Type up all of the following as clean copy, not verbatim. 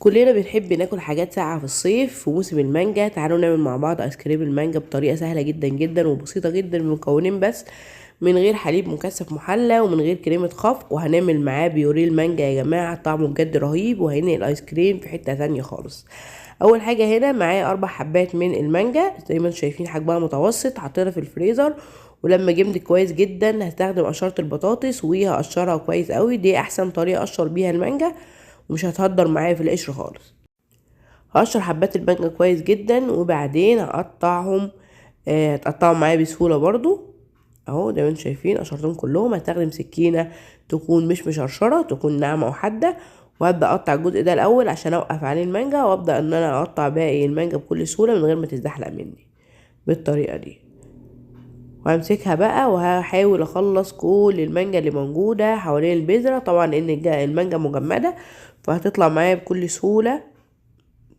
كلنا بنحب ناكل حاجات ساقعة في الصيف في موسم المانجا. تعالوا نعمل مع بعض ايس كريم المانجا بطريقة سهلة جدا جدا وبسيطة جدا بمكونين بس، من غير حليب مكثف محلى ومن غير كريمة خفق، وهنعمل معاه بيوريه المانجا يا جماعة. طعمه بجد رهيب وهينقل الايس كريم في حتة تانية خالص. اول حاجة هنا معايا 4 حبات من المانجا زي ما انتم شايفين، حجمها متوسط، حطيتها في الفريزر. ولما جمدت كويس جدا هستخدم قشرة البطاطس وهقشرها كويس قوي، دي احسن طريقة اقشر بيها المانجا ومش هتهدر معايا في القشر خالص. هقشر حبات المانجا كويس جدا وبعدين هقطعهم. هتقطعهم معايا بسهولة برضو اهو زي ما انتم شايفين. قشرتهم كلهم. هستخدم سكينة تكون مش مشرشرة، تكون ناعمة وحادة، وهبدأ اقطع الجزء ده الاول عشان اوقف عليه المانجا، وابدأ ان انا اقطع باقي المانجا بكل سهولة من غير ما تزحلق مني بالطريقة دي. وهمسكها بقى وهحاول اخلص كل المانجا اللي موجودة حوالين البذرة، طبعا ان المانجا مجمدة فهتطلع معايا بكل سهولة.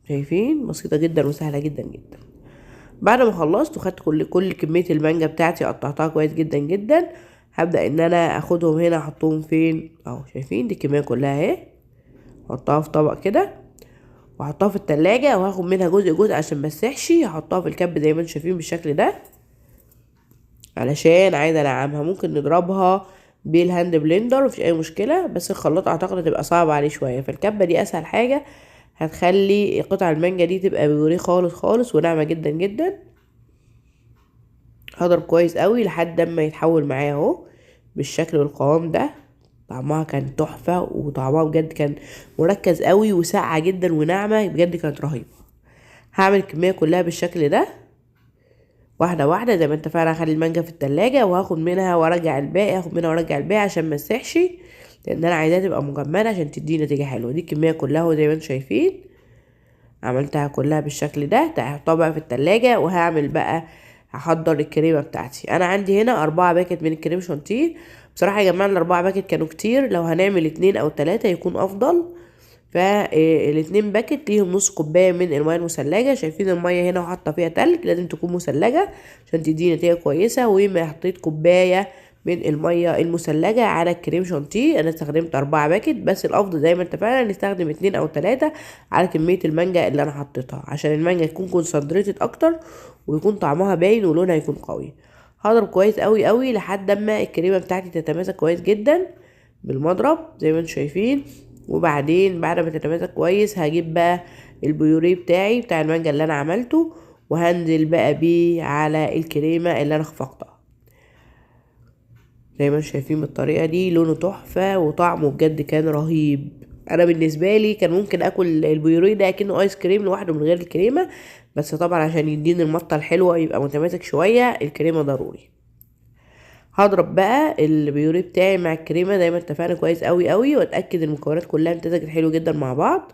شايفين؟ بسيطة جدا وسهلة جدا جدا. بعد ما خلصت وخدت كل كمية المانجا بتاعتي قطعتها كويس جدا جدا، هبدأ ان انا اخدهم هنا احطهم فين اهو. شايفين دي الكمية كلها اهي، احطها في طبق كده واحطها في التلاجة، وهاخد منها جزء جزء عشان مسحش. هحطها في الكب زي ما انتم شايفين بالشكل ده علشان عايزة انعمها. ممكن نضربها بالهاند بلندر مفيش اي مشكلة، بس الخلاط اعتقد هتبقى صعبة عليه شوية، فالكبة دي اسهل حاجة هتخلي قطع المانجا دي تبقى بيوريه خالص خالص وناعمة جدا جدا. هضرب كويس قوي لحد ما يتحول معايا اهو بالشكل والقوام ده. طعمها كان تحفة وطعمها بجد كان مركز قوي وساقعة جدا وناعمة، بجد كانت رهيبة. هعمل الكمية كلها بالشكل ده واحدة واحدة زي ما اتفقنا. هخلي المانجا في التلاجة وهاخد منها وارجع الباقي، هاخد منها وارجع الباقي عشان ما تسيحش، لان انا عايزاها تبقى مجمدة عشان تدي نتيجة حلوة. دي الكمية كلها وزي ما انتم شايفين عملتها كلها بالشكل ده. هحطها بقى في التلاجة وهعمل بقى هحضر الكريمة بتاعتي. انا عندي هنا 4 باكت من الكريم شانتيه. بصراحة يا جماعة ال4 باكت كانوا كتير، لو هنعمل 2 أو 3 يكون افضل. فال2 باكت ليهم نص كوباية من المياه المثلجة. شايفين المية هنا وحاطة فيها تلج، لازم تكون مثلجة عشان تدي نتيجة كويسة. وما حطيت كوباية من المية المثلجة على الكريم شانتيه. انا استخدمت 4 باكت، بس الافضل زي ما اتفقنا نستخدم 2 أو 3 على كمية المانجا اللي انا حطيتها، عشان المانجا تكون كونسنتريتد اكتر ويكون طعمها باين ولونها يكون قوي. هضرب كويس قوي قوي لحد اما الكريمة بتاعتي تتماسك كويس جدا بالمضرب زي ما انتم شايفين. وبعدين بعد ما تتماسك كويس هجيب بقى البيوريه بتاعي بتاع المانجا اللي انا عملته، وهنزل بقى بيه على الكريمة اللي انا خفقتها زي ما انتم شايفين بالطريقة دي. لونه تحفة وطعمه بجد كان رهيب. انا بالنسبة لي كان ممكن اكل البيوريه ده كأنه ايس كريم لوحده من غير الكريمة، بس طبعا عشان يديني المطة الحلوة يبقى متماسك شوية الكريمة ضروري. هضرب بقى البيوريه بتاعي مع الكريمه زي ما اتفقنا كويس قوي قوي، واتاكد المكونات كلها امتزجت حلو جدا مع بعض.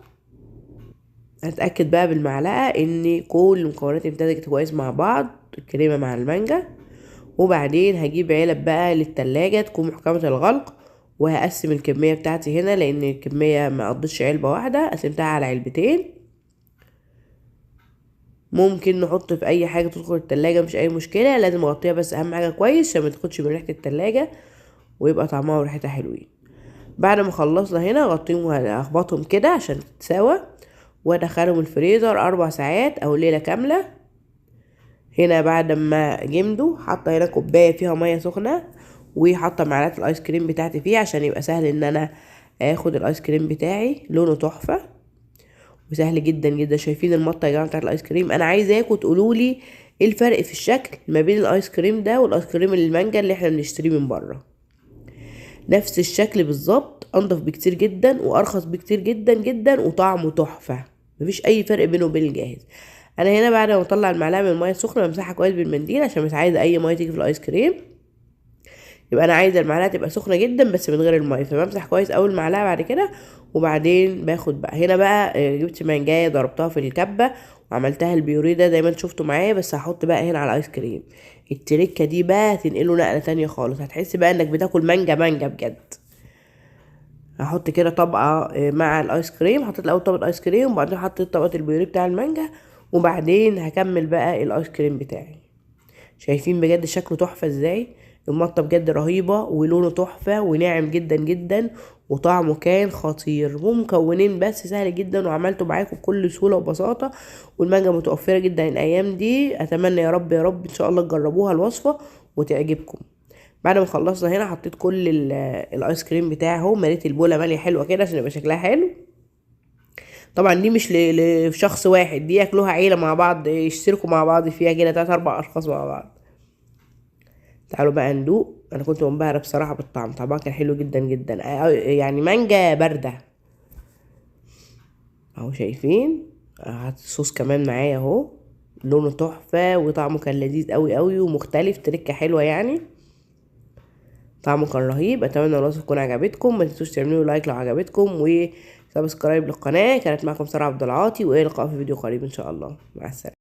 هتاكد بقى بالمعلقه ان كل المكونات امتزجت كويس مع بعض، الكريمه مع المانجا. وبعدين هجيب علب بقى للتلاجة تكون محكمة الغلق، وهقسم الكمية بتاعتي هنا لان الكمية ما قضتش علبة واحدة، قسمتها على علبتين. ممكن نحط في اي حاجة تدخل التلاجة مش اي مشكلة، لازم اغطيها بس اهم حاجة كويس عشان ما تاخدش من ريحة التلاجة ويبقى طعمها وريحتها حلوين. بعد ما خلصنا هنا اغطيهم وهخبطهم كده عشان تتساوى، وادخلهم الفريزر 4 ساعات او ليلة كاملة. هنا بعد ما جمدوا حاطه هنا كوباية فيها مية سخنة، وحاطه معلقة الايس كريم بتاعتي فيه عشان يبقى سهل ان انا اخد الايس كريم بتاعي. لونه تحفة وسهل جدا جدا. شايفين المطة يا جماعة بتاعت الايس كريم؟ انا عايزاكم تقولولي ايه الفرق في الشكل ما بين الايس كريم ده والايس كريم المانجا اللي احنا بنشتريه من بره. نفس الشكل بالظبط، انضف بكتير جدا وارخص بكتير جدا جدا وطعمه تحفه، مفيش اي فرق بينه وبين الجاهز. انا هنا بعد ما اطلع المعلقه من الميه السخنه بمسحها كويس بالمنديل عشان مش عايزه اي ميه تيجي في الايس كريم. يبقى انا عايزه المعلقه تبقى سخنه جدا بس من غير الميه، فبمسح كويس اول المعلقه بعد كده. وبعدين باخد بقى هنا بقى جبت مانجايه ضربتها في الكبه وعملتها البيوريه ده زي ما انتوا شفتوا معايا، بس هحط بقى هنا على الايس كريم. التركه دي بقى تنقله نقله تانية خالص، هتحس بقى انك بتاكل مانجا مانجا بجد. هحط كده طبقه مع الايس كريم. حطيت الاول طبقه ايس كريم وبعدين حطيت طبقه البيوريه بتاع المانجا، وبعدين هكمل بقى الايس كريم بتاعي. شايفين بجد شكله تحفه ازاي؟ المطه بجد رهيبه ولونه تحفه وناعم جدا جدا وطعمه كان خطير، ومكونين بس سهل جدا وعملته معاكم بكل سهولة وبساطة. والمانجا متوفرة جدا الايام دي، اتمنى يا رب يا رب ان شاء الله تجربوها الوصفة وتعجبكم. بعد ما خلصنا هنا حطيت كل الايس كريم بتاعي اهو، مليت البوله ماليه حلوه كده عشان يبقى شكلها حلو. طبعا دي مش لشخص واحد، دي ياكلوها عيله مع بعض، يشتركوا مع بعض فيها كده 3 4 اشخاص مع بعض. تعالوا بقى ندوق. انا كنت منبهره بصراحه بالطعم، طعمها كان حلو جدا جدا، يعني مانجا بارده اهو شايفين. هات الصوص كمان معايا اهو، لونه تحفه وطعمه كان لذيذ قوي قوي ومختلف، تركه حلوه يعني. طعمه كان رهيب. اتمنى الوصفه تكون عجبتكم، ما تنسوش تعملوا لايك لو عجبتكم وسبسكرايب للقناه. كانت معكم ساره عبد العاطي، والى اللقاء في فيديو قريب ان شاء الله. مع السلامه.